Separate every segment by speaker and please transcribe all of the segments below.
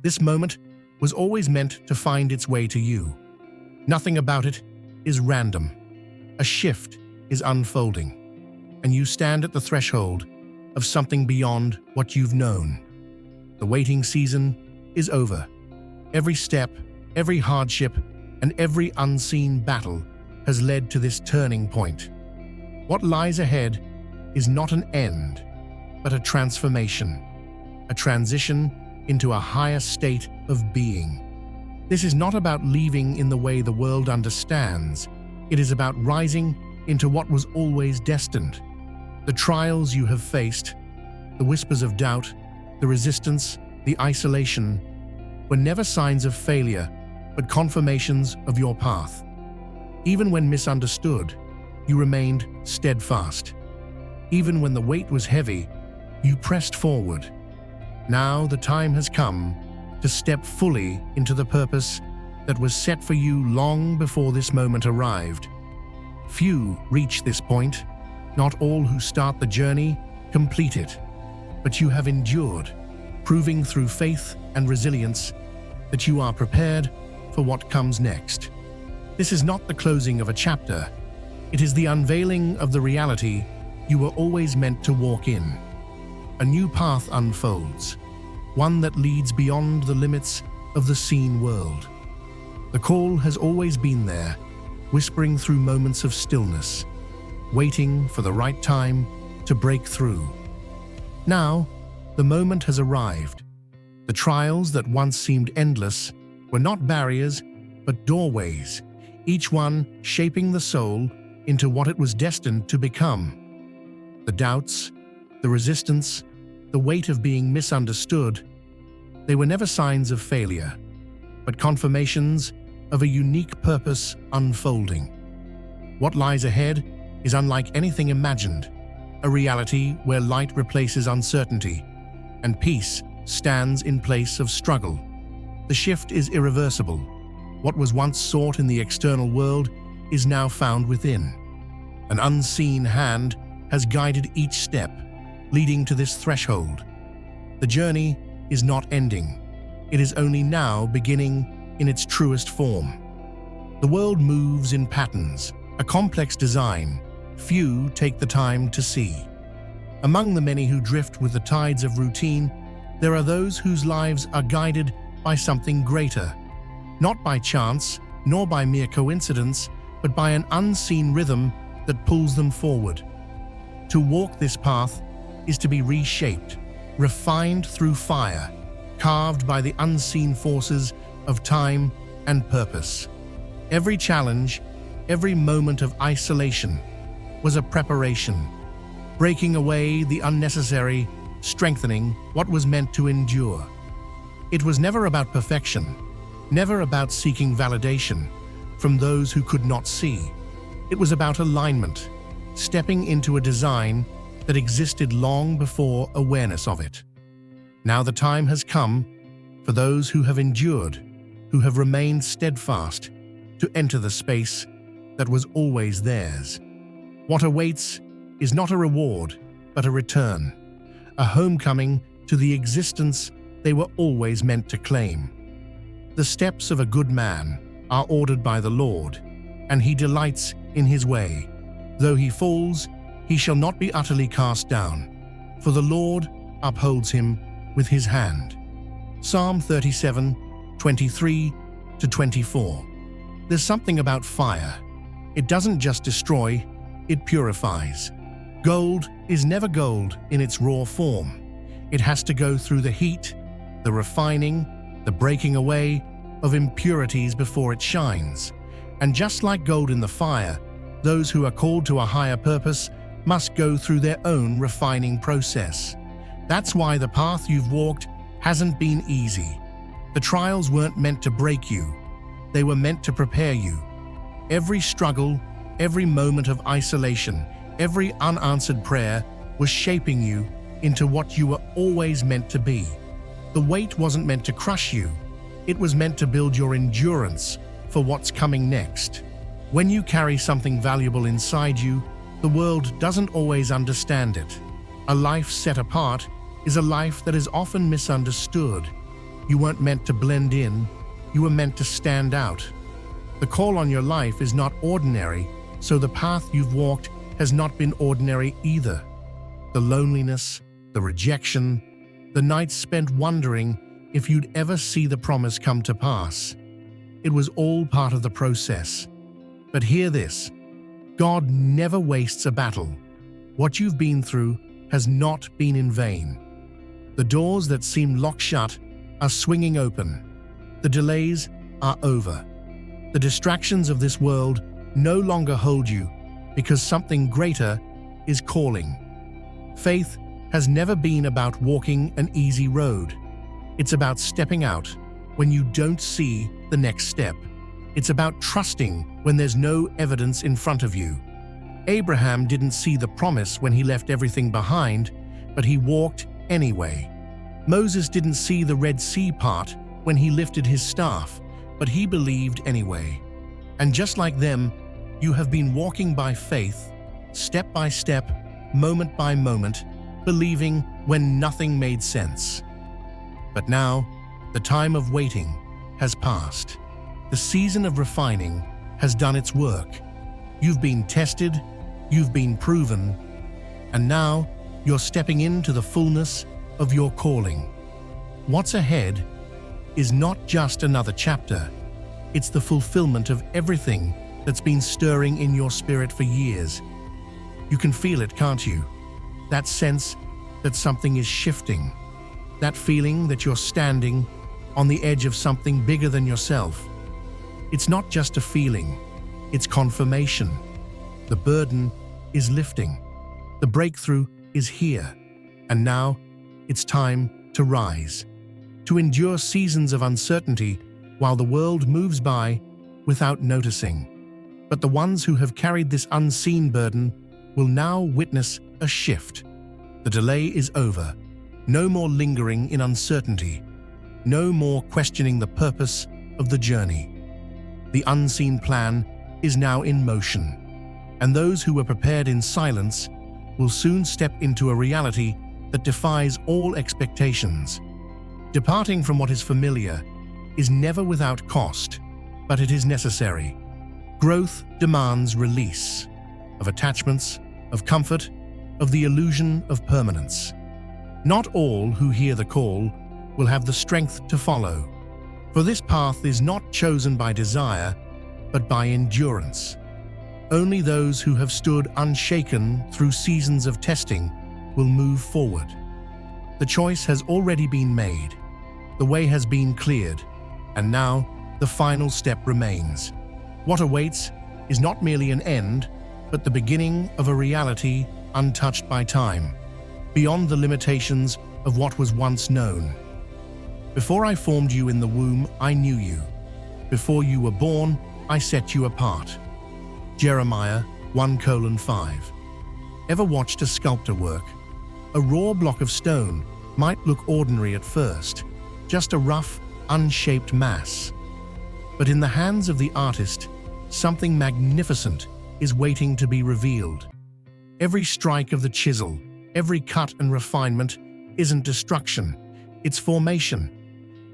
Speaker 1: This moment was always meant to find its way to you. Nothing about it is random. A shift is unfolding, and you stand at the threshold of something beyond what you've known. The waiting season is over. Every step, every hardship, and every unseen battle has led to this turning point. What lies ahead is not an end, but a transformation, a transition into a higher state of being. This is not about leaving in the way the world understands. It is about rising into what was always destined. The trials you have faced, the whispers of doubt, the resistance, the isolation, were never signs of failure, but confirmations of your path. Even when misunderstood, you remained steadfast. Even when the weight was heavy, you pressed forward. Now the time has come to step fully into the purpose that was set for you long before this moment arrived. Few reach this point. Not all who start the journey complete it. But you have endured, proving through faith and resilience that you are prepared for what comes next. This is not the closing of a chapter. It is the unveiling of the reality you were always meant to walk in. A new path unfolds, one that leads beyond the limits of the seen world. The call has always been there, whispering through moments of stillness, waiting for the right time to break through. Now, the moment has arrived. The trials that once seemed endless were not barriers, but doorways, each one shaping the soul into what it was destined to become. The doubts, the resistance, the weight of being misunderstood, they were never signs of failure, but confirmations of a unique purpose unfolding. What lies ahead is unlike anything imagined, a reality where light replaces uncertainty, and peace stands in place of struggle. The shift is irreversible. What was once sought in the external world is now found within. An unseen hand has guided each step, leading to this threshold. The journey is not ending. It is only now beginning in its truest form. The world moves in patterns, a complex design few take the time to see. Among the many who drift with the tides of routine, there are those whose lives are guided by something greater, not by chance, nor by mere coincidence, but by an unseen rhythm that pulls them forward. To walk this path is to be reshaped, refined through fire, carved by the unseen forces of time and purpose. Every challenge, every moment of isolation was a preparation, breaking away the unnecessary, strengthening what was meant to endure. It was never about perfection, never about seeking validation from those who could not see. It was about alignment, stepping into a design that existed long before awareness of it. Now the time has come for those who have endured, who have remained steadfast, to enter the space that was always theirs. What awaits is not a reward, but a return, a homecoming to the existence they were always meant to claim. The steps of a good man are ordered by the Lord, and he delights in his way. Though he falls, he shall not be utterly cast down, for the Lord upholds him with his hand. Psalm 37, 23-24. There's something about fire. It doesn't just destroy, it purifies. Gold is never gold in its raw form. It has to go through the heat, the refining, the breaking away of impurities before it shines. And just like gold in the fire, those who are called to a higher purpose must go through their own refining process. That's why the path you've walked hasn't been easy. The trials weren't meant to break you. They were meant to prepare you. Every struggle, every moment of isolation, every unanswered prayer was shaping you into what you were always meant to be. The weight wasn't meant to crush you. It was meant to build your endurance for what's coming next. When you carry something valuable inside you, the world doesn't always understand it. A life set apart is a life that is often misunderstood. You weren't meant to blend in, you were meant to stand out. The call on your life is not ordinary, so the path you've walked has not been ordinary either. The loneliness, the rejection, the nights spent wondering if you'd ever see the promise come to pass. It was all part of the process. But hear this, God never wastes a battle. What you've been through has not been in vain. The doors that seemed locked shut are swinging open. The delays are over. The distractions of this world no longer hold you because something greater is calling. Faith has never been about walking an easy road. It's about stepping out when you don't see the next step. It's about trusting when there's no evidence in front of you. Abraham didn't see the promise when he left everything behind, but he walked anyway. Moses didn't see the Red Sea part when he lifted his staff, but he believed anyway. And just like them, you have been walking by faith, step by step, moment by moment, believing when nothing made sense. But now, the time of waiting has passed. The season of refining has done its work. You've been tested, you've been proven, and now you're stepping into the fullness of your calling. What's ahead is not just another chapter, it's the fulfillment of everything that's been stirring in your spirit for years. You can feel it, can't you? That sense that something is shifting. That feeling that you're standing on the edge of something bigger than yourself. It's not just a feeling, it's confirmation. The burden is lifting. The breakthrough is here. And now it's time to rise, to endure seasons of uncertainty while the world moves by without noticing. But the ones who have carried this unseen burden will now witness a shift. The delay is over. No more lingering in uncertainty. No more questioning the purpose of the journey. The unseen plan is now in motion, and those who were prepared in silence will soon step into a reality that defies all expectations. Departing from what is familiar is never without cost, but it is necessary. Growth demands release of attachments, of comfort, of the illusion of permanence. Not all who hear the call will have the strength to follow, for this path is not chosen by desire, but by endurance. Only those who have stood unshaken through seasons of testing will move forward. The choice has already been made. The way has been cleared, and now the final step remains. What awaits is not merely an end, but the beginning of a reality untouched by time, beyond the limitations of what was once known. Before I formed you in the womb, I knew you. Before you were born, I set you apart. Jeremiah 1:5. Ever watched a sculptor work? A raw block of stone might look ordinary at first, just a rough, unshaped mass. But in the hands of the artist, something magnificent is waiting to be revealed. Every strike of the chisel, every cut and refinement isn't destruction, it's formation.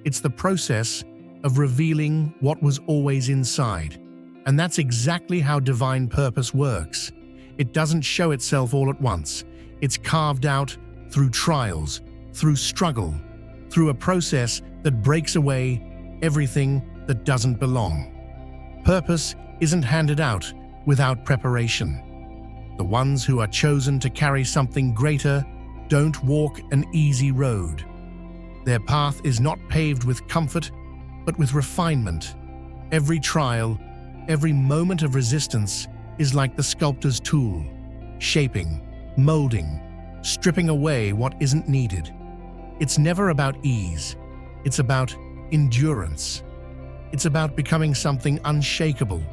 Speaker 1: It's the process of revealing what was always inside. And that's exactly how divine purpose works. It doesn't show itself all at once. It's carved out through trials, through struggle, through a process that breaks away everything that doesn't belong. Purpose isn't handed out without preparation. The ones who are chosen to carry something greater don't walk an easy road. Their path is not paved with comfort, but with refinement. Every trial, every moment of resistance is like the sculptor's tool, shaping, molding, stripping away what isn't needed. It's never about ease. It's about endurance. It's about becoming something unshakable,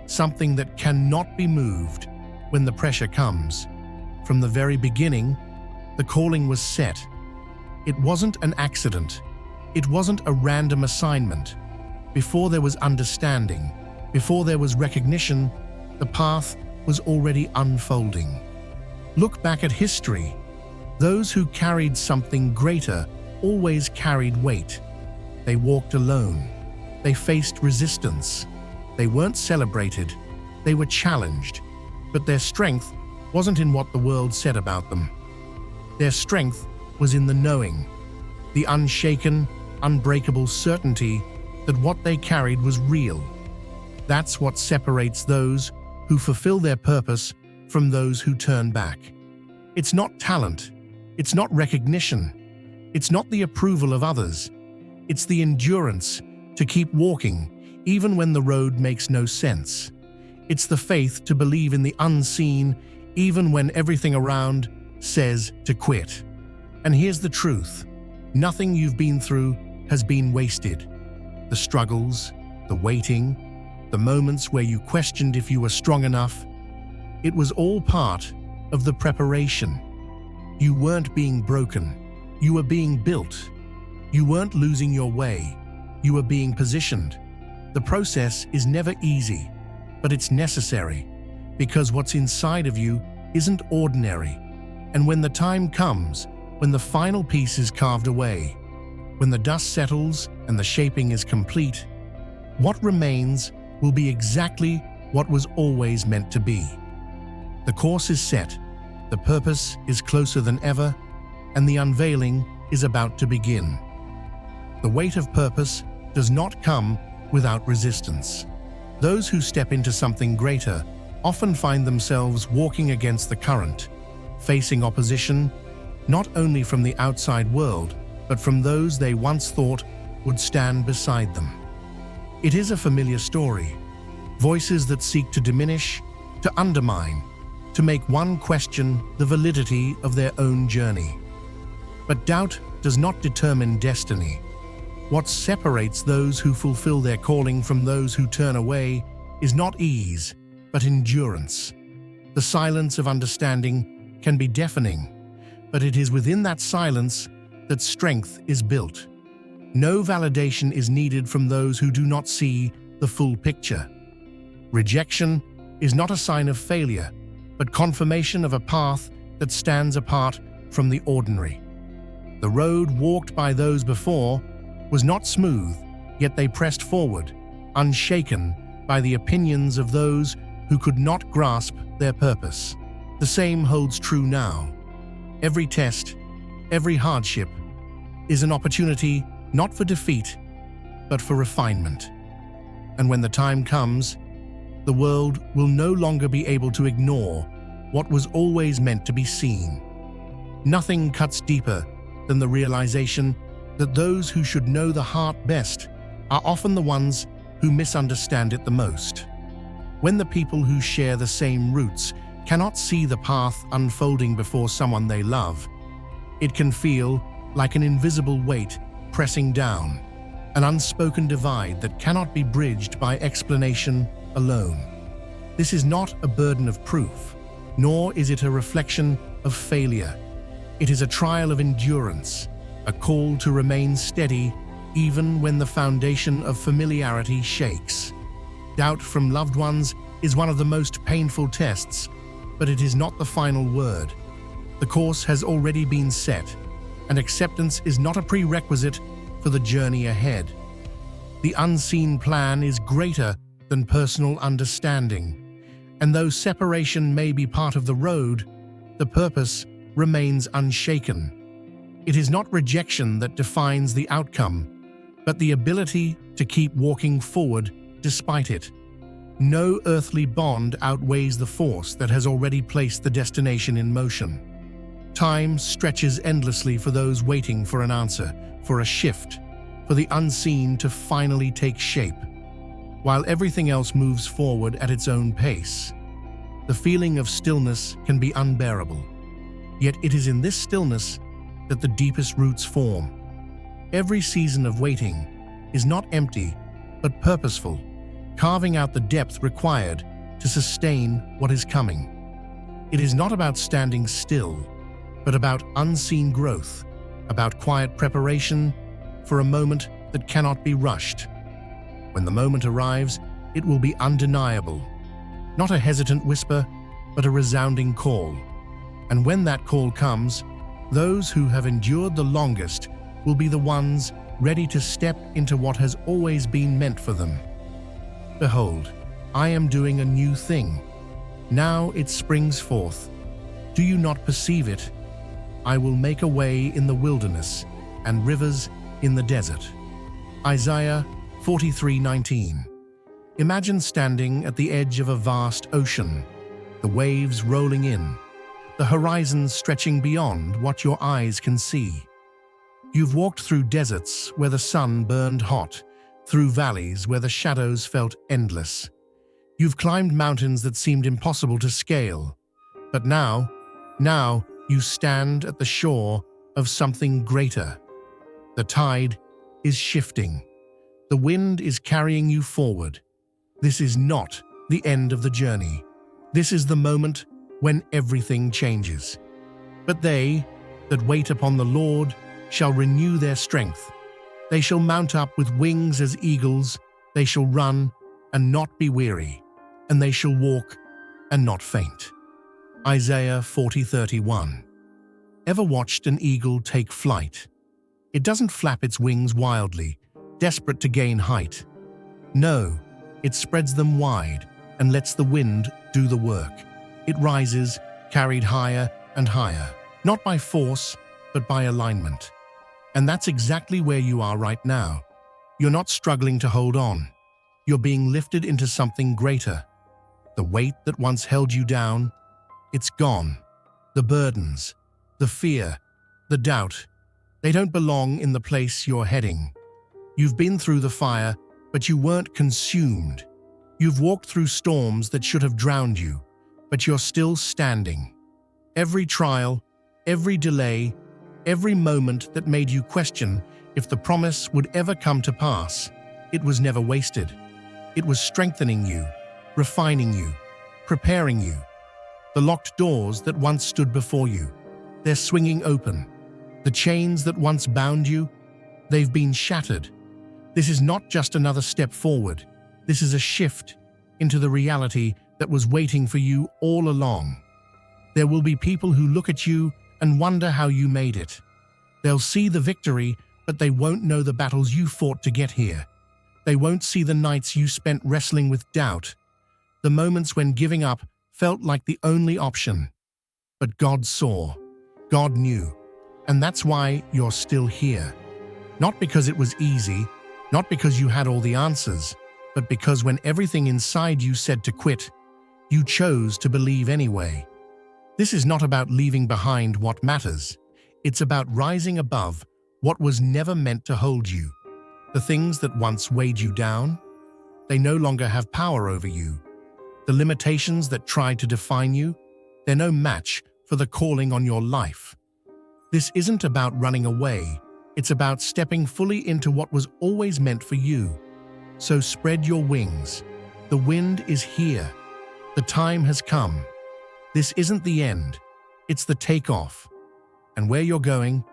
Speaker 1: something that cannot be moved when the pressure comes. From the very beginning, the calling was set. It wasn't an accident. It wasn't a random assignment. Before there was understanding, before there was recognition, the path was already unfolding. Look back at history. Those who carried something greater always carried weight. They walked alone. They faced resistance. They weren't celebrated. They were challenged. But their strength wasn't in what the world said about them. Their strength was in the knowing, the unshaken, unbreakable certainty that what they carried was real. That's what separates those who fulfill their purpose from those who turn back. It's not talent. It's not recognition. It's not the approval of others. It's the endurance to keep walking even when the road makes no sense. It's the faith to believe in the unseen even when everything around says to quit. And here's the truth. Nothing you've been through has been wasted. The struggles, the waiting, the moments where you questioned if you were strong enough, it was all part of the preparation. You weren't being broken. You were being built. You weren't losing your way. You were being positioned. The process is never easy, but it's necessary, because what's inside of you isn't ordinary. And when the time comes, when the final piece is carved away, when the dust settles and the shaping is complete, what remains will be exactly what was always meant to be. The course is set, the purpose is closer than ever, and the unveiling is about to begin. The weight of purpose does not come without resistance. Those who step into something greater often find themselves walking against the current, facing opposition not only from the outside world, but from those they once thought would stand beside them. It is a familiar story. Voices that seek to diminish, to undermine, to make one question the validity of their own journey. But doubt does not determine destiny. What separates those who fulfill their calling from those who turn away is not ease, but endurance. The silence of understanding can be deafening, but it is within that silence that strength is built. No validation is needed from those who do not see the full picture. Rejection is not a sign of failure, but confirmation of a path that stands apart from the ordinary. The road walked by those before was not smooth, yet they pressed forward, unshaken by the opinions of those who could not grasp their purpose. The same holds true now. Every test, every hardship, is an opportunity not for defeat, but for refinement. And when the time comes, the world will no longer be able to ignore what was always meant to be seen. Nothing cuts deeper than the realization that those who should know the heart best are often the ones who misunderstand it the most. When the people who share the same roots cannot see the path unfolding before someone they love, it can feel like an invisible weight pressing down, an unspoken divide that cannot be bridged by explanation alone. This is not a burden of proof, nor is it a reflection of failure. It is a trial of endurance, a call to remain steady even when the foundation of familiarity shakes. Doubt from loved ones is one of the most painful tests, but it is not the final word. The course has already been set, and acceptance is not a prerequisite for the journey ahead. The unseen plan is greater than personal understanding, and though separation may be part of the road, the purpose remains unshaken. It is not rejection that defines the outcome, but the ability to keep walking forward despite it. No earthly bond outweighs the force that has already placed the destination in motion. Time stretches endlessly for those waiting for an answer, for a shift, for the unseen to finally take shape, while everything else moves forward at its own pace. The feeling of stillness can be unbearable, yet it is in this stillness that the deepest roots form. Every season of waiting is not empty, but purposeful, carving out the depth required to sustain what is coming. It is not about standing still, but about unseen growth, about quiet preparation for a moment that cannot be rushed. When the moment arrives, it will be undeniable, not a hesitant whisper, but a resounding call. And when that call comes, those who have endured the longest will be the ones ready to step into what has always been meant for them. Behold, I am doing a new thing. Now it springs forth. Do you not perceive it? I will make a way in the wilderness and rivers in the desert. Isaiah 43:19. Imagine standing at the edge of a vast ocean, the waves rolling in, the horizon stretching beyond what your eyes can see. You've walked through deserts where the sun burned hot, through valleys where the shadows felt endless. You've climbed mountains that seemed impossible to scale. But now you stand at the shore of something greater. The tide is shifting. The wind is carrying you forward. This is not the end of the journey. This is the moment when everything changes. But they that wait upon the Lord shall renew their strength. They shall mount up with wings as eagles. They shall run and not be weary, and they shall walk and not faint. Isaiah 40:31. Ever watched an eagle take flight? It doesn't flap its wings wildly, desperate to gain height. No, it spreads them wide and lets the wind do the work. It rises, carried higher and higher, not by force, but by alignment. And that's exactly where you are right now. You're not struggling to hold on. You're being lifted into something greater. The weight that once held you down, it's gone. The burdens, the fear, the doubt, they don't belong in the place you're heading. You've been through the fire, but you weren't consumed. You've walked through storms that should have drowned you, but you're still standing. Every trial, every delay, every moment that made you question if the promise would ever come to pass, it was never wasted. It was strengthening you, refining you, preparing you. The locked doors that once stood before you, they're swinging open. The chains that once bound you, they've been shattered. This is not just another step forward. This is a shift into the reality that was waiting for you all along. There will be people who look at you and wonder how you made it. They'll see the victory, but they won't know the battles you fought to get here. They won't see the nights you spent wrestling with doubt, the moments when giving up felt like the only option. But God saw, God knew, and that's why you're still here. Not because it was easy, not because you had all the answers, but because when everything inside you said to quit, you chose to believe anyway. This is not about leaving behind what matters. It's about rising above what was never meant to hold you. The things that once weighed you down, they no longer have power over you. The limitations that tried to define you, they're no match for the calling on your life. This isn't about running away. It's about stepping fully into what was always meant for you. So spread your wings. The wind is here. The time has come. This isn't the end. It's the takeoff. And where you're going,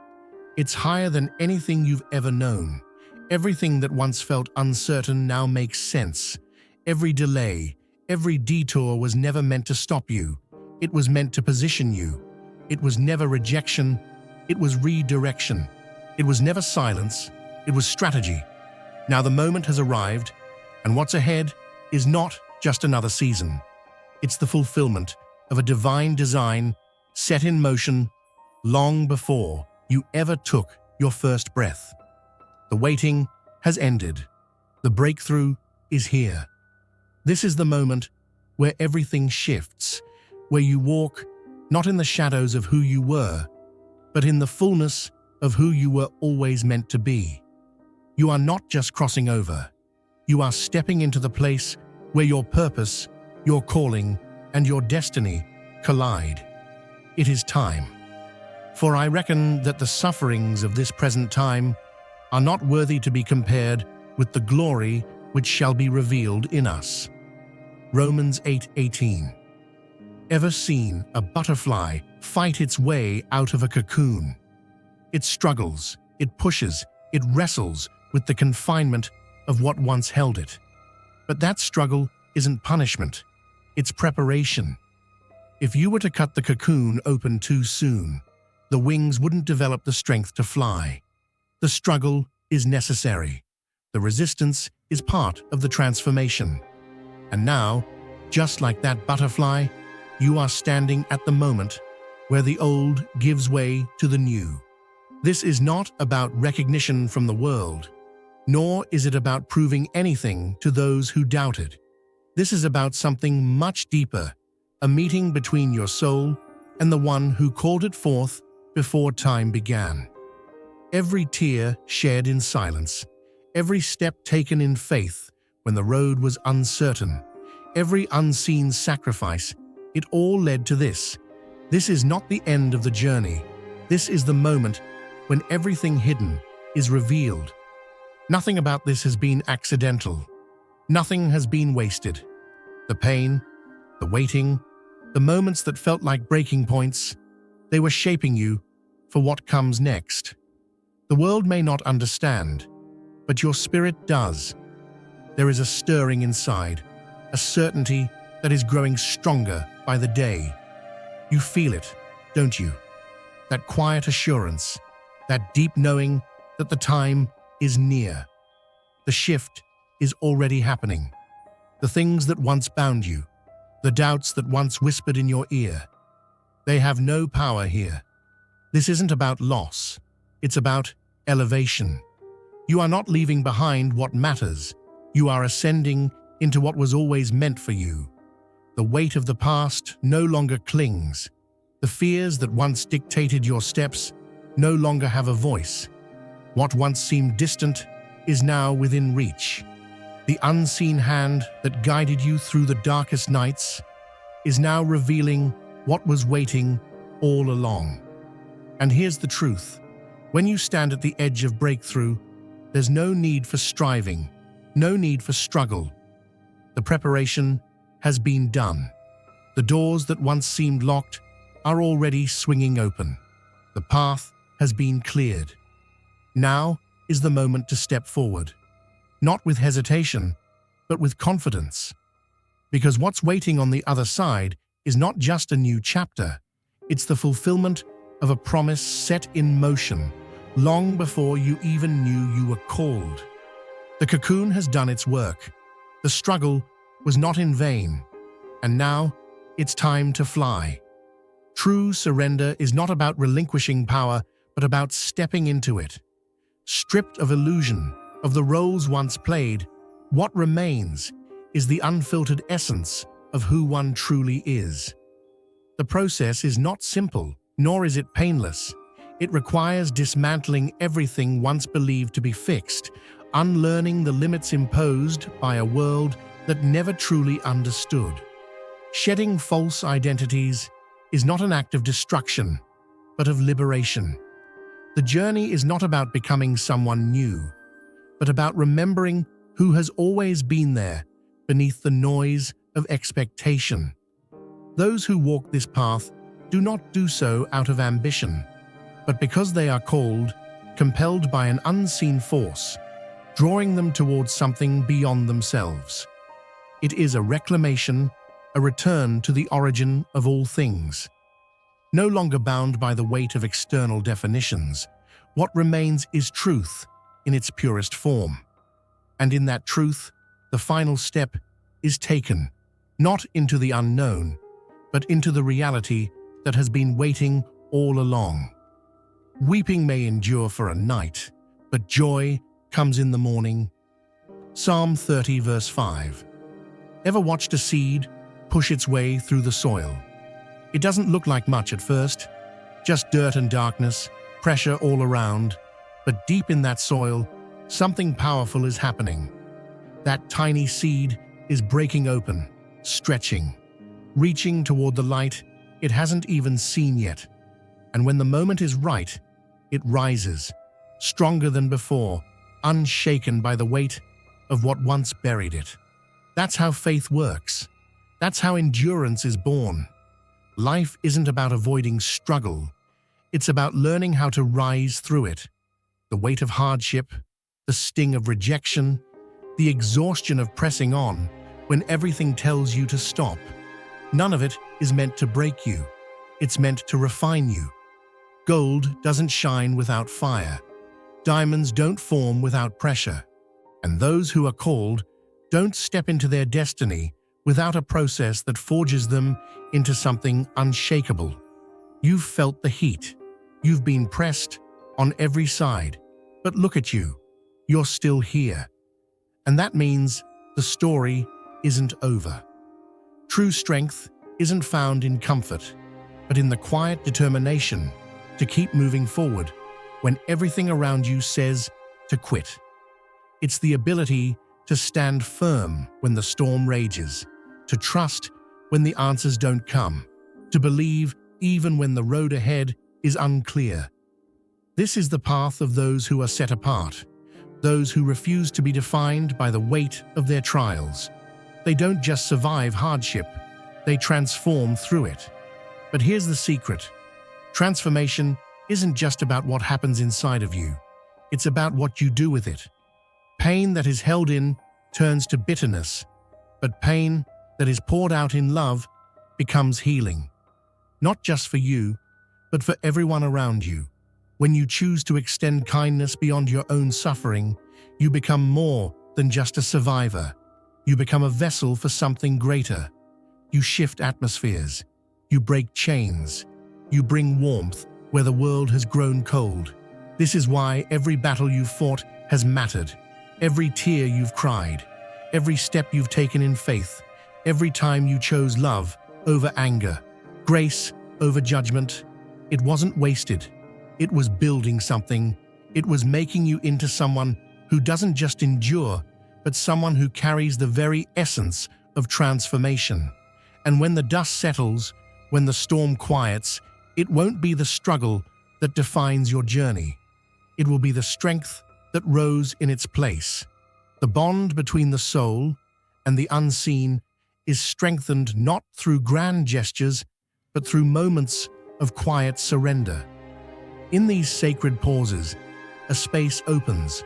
Speaker 1: it's higher than anything you've ever known. Everything that once felt uncertain now makes sense. Every delay, every detour was never meant to stop you. It was meant to position you. It was never rejection. It was redirection. It was never silence. It was strategy. Now the moment has arrived, and what's ahead is not just another season. It's the fulfillment of a divine design set in motion long before you ever took your first breath. The waiting has ended. The breakthrough is here. This is the moment where everything shifts, where you walk not in the shadows of who you were, but in the fullness of who you were always meant to be. You are not just crossing over. You are stepping into the place where your purpose, your calling, and your destiny collide. It is time. For I reckon that the sufferings of this present time are not worthy to be compared with the glory which shall be revealed in us. Romans 8:18. Ever seen a butterfly fight its way out of a cocoon? It struggles, it pushes, it wrestles with the confinement of what once held it. But that struggle isn't punishment, it's preparation. If you were to cut the cocoon open too soon, the wings wouldn't develop the strength to fly. The struggle, is necessary. The resistance is part of the transformation. And now, just like that butterfly, you are standing at the moment where the old gives way to the new. This is not about recognition from the world, nor is it about proving anything to those who doubted. This is about something much deeper, a meeting between your soul and the one who called it forth before time began. Every tear shed in silence, every step taken in faith when the road was uncertain, every unseen sacrifice, it all led to this. This is not the end of the journey. This is the moment when everything hidden is revealed. Nothing about this has been accidental. Nothing has been wasted. The pain, the waiting, the moments that felt like breaking points, they were shaping you for what comes next. The world may not understand, but your spirit does. There is a stirring inside, a certainty that is growing stronger by the day. You feel it, don't you? That quiet assurance, that deep knowing that the time is near. The shift is already happening. The things that once bound you, the doubts that once whispered in your ear, they have no power here. This isn't about loss. It's about elevation. You are not leaving behind what matters. You are ascending into what was always meant for you. The weight of the past no longer clings. The fears that once dictated your steps no longer have a voice. What once seemed distant is now within reach. The unseen hand that guided you through the darkest nights is now revealing what was waiting all along. And here's the truth. When you stand at the edge of breakthrough, there's no need for striving, no need for struggle. The preparation has been done. The doors that once seemed locked are already swinging open. The path has been cleared. Now is the moment to step forward, not with hesitation, but with confidence. Because what's waiting on the other side is not just a new chapter, it's the fulfillment of a promise set in motion long before you even knew you were called. The cocoon has done its work. The struggle was not in vain, and now it's time to fly. True surrender is not about relinquishing power, but about stepping into it. Stripped of illusion, of the roles once played, what remains is the unfiltered essence of who one truly is. The process is not simple, nor is it painless. It requires dismantling everything once believed to be fixed, unlearning the limits imposed by a world that never truly understood. Shedding false identities is not an act of destruction, but of liberation. The journey is not about becoming someone new, but about remembering who has always been there beneath the noise of expectation. Those who walk this path do not do so out of ambition, but because they are called, compelled by an unseen force, drawing them towards something beyond themselves. It is a reclamation, a return to the origin of all things. No longer bound by the weight of external definitions, what remains is truth in its purest form. And in that truth, the final step is taken, not into the unknown, but into the reality that has been waiting all along. Weeping may endure for a night, but joy comes in the morning. Psalm 30 verse 5. Ever watched a seed push its way through the soil? It doesn't look like much at first, just dirt and darkness, pressure all around, but deep in that soil, something powerful is happening. That tiny seed is breaking open, stretching, reaching toward the light it hasn't even seen yet. And when the moment is right, it rises, stronger than before, unshaken by the weight of what once buried it. That's how faith works. That's how endurance is born. Life isn't about avoiding struggle. It's about learning how to rise through it. The weight of hardship, the sting of rejection, the exhaustion of pressing on when everything tells you to stop. None of it is meant to break you. It's meant to refine you. Gold doesn't shine without fire. Diamonds don't form without pressure, and those who are called don't step into their destiny without a process that forges them into something unshakable. You've felt the heat. You've been pressed on every side. But look at you. You're still here. And that means the story isn't over. True strength isn't found in comfort, but in the quiet determination to keep moving forward when everything around you says to quit. It's the ability to stand firm when the storm rages, to trust when the answers don't come, to believe even when the road ahead is unclear. This is the path of those who are set apart, those who refuse to be defined by the weight of their trials. They don't just survive hardship, they transform through it. But here's the secret. Transformation isn't just about what happens inside of you. It's about what you do with it. Pain that is held in turns to bitterness, but pain that is poured out in love becomes healing. Not just for you, but for everyone around you. When you choose to extend kindness beyond your own suffering, you become more than just a survivor. You become a vessel for something greater. You shift atmospheres. You break chains. You bring warmth where the world has grown cold. This is why every battle you've fought has mattered. Every tear you've cried. Every step you've taken in faith. Every time you chose love over anger. Grace over judgment. It wasn't wasted. It was building something. It was making you into someone who doesn't just endure, but someone who carries the very essence of transformation. And when the dust settles, when the storm quiets, it won't be the struggle that defines your journey. It will be the strength that rose in its place. The bond between the soul and the unseen is strengthened not through grand gestures, but through moments of quiet surrender. In these sacred pauses, a space opens,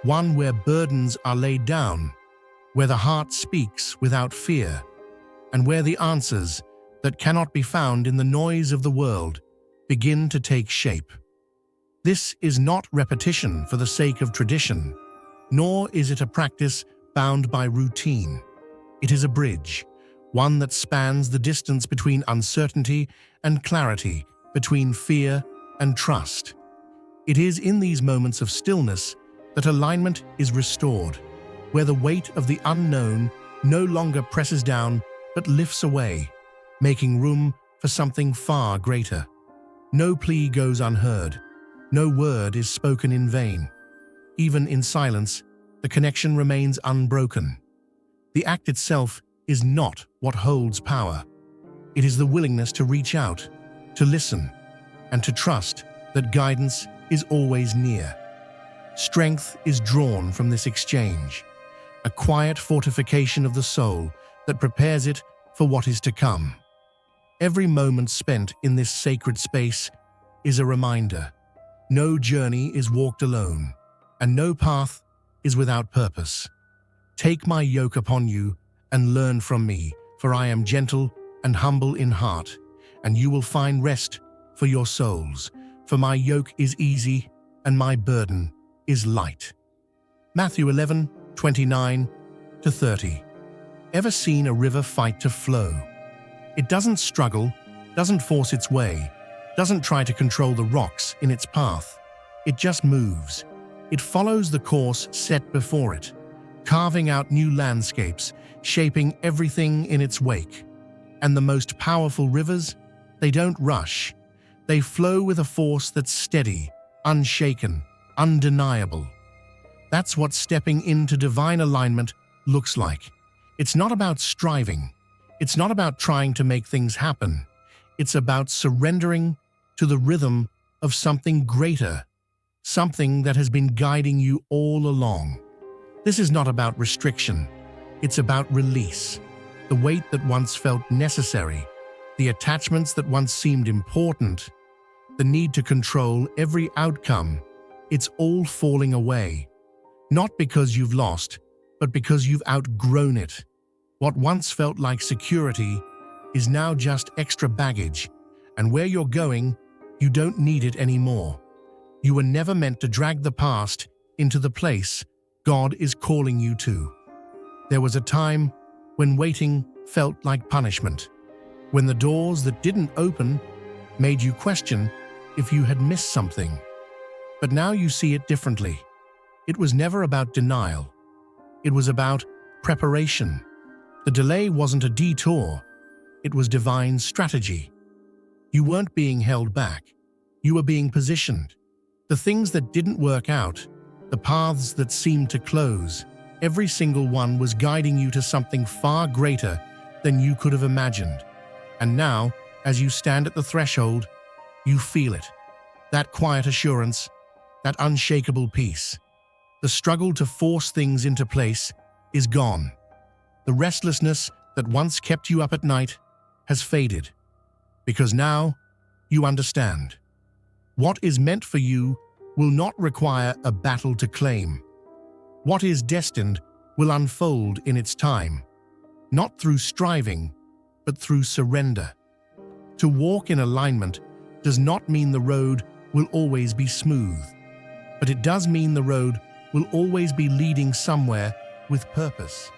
Speaker 1: one where burdens are laid down, where the heart speaks without fear, and where the answers that cannot be found in the noise of the world begin to take shape. This is not repetition for the sake of tradition, nor is it a practice bound by routine. It is a bridge, one that spans the distance between uncertainty and clarity, between fear and trust. It is in these moments of stillness that alignment is restored, where the weight of the unknown no longer presses down but lifts away, making room for something far greater. No plea goes unheard. No word is spoken in vain. Even in silence, the connection remains unbroken. The act itself is not what holds power. It is the willingness to reach out, to listen, and to trust that guidance is always near. Strength is drawn from this exchange, a quiet fortification of the soul that prepares it for what is to come. Every moment spent in this sacred space is a reminder. No journey is walked alone, and no path is without purpose. Take my yoke upon you and learn from me, for I am gentle and humble in heart, and you will find rest for your souls. For my yoke is easy and my burden is light. Matthew 11:29-30. Ever seen a river fight to flow? It doesn't struggle, doesn't force its way, doesn't try to control the rocks in its path. It just moves. It follows the course set before it, carving out new landscapes, shaping everything in its wake. And the most powerful rivers, they don't rush. They flow with a force that's steady, unshaken, undeniable. That's what stepping into divine alignment looks like. It's not about striving. It's not about trying to make things happen. It's about surrendering to the rhythm of something greater, something that has been guiding you all along. This is not about restriction. It's about release. The weight that once felt necessary, the attachments that once seemed important, the need to control every outcome, it's all falling away. Not because you've lost, but because you've outgrown it. What once felt like security is now just extra baggage, and where you're going, you don't need it anymore. You were never meant to drag the past into the place God is calling you to. There was a time when waiting felt like punishment, when the doors that didn't open made you question if you had missed something. But now you see it differently. It was never about denial. It was about preparation. The delay wasn't a detour. It was divine strategy. You weren't being held back. You were being positioned. The things that didn't work out, the paths that seemed to close, every single one was guiding you to something far greater than you could have imagined. And now, as you stand at the threshold, you feel it. That quiet assurance, that unshakable peace. The struggle to force things into place is gone. The restlessness that once kept you up at night has faded. Because now, you understand. What is meant for you will not require a battle to claim. What is destined will unfold in its time, not through striving, but through surrender. To walk in alignment does not mean the road will always be smooth, but it does mean the road will always be leading somewhere with purpose.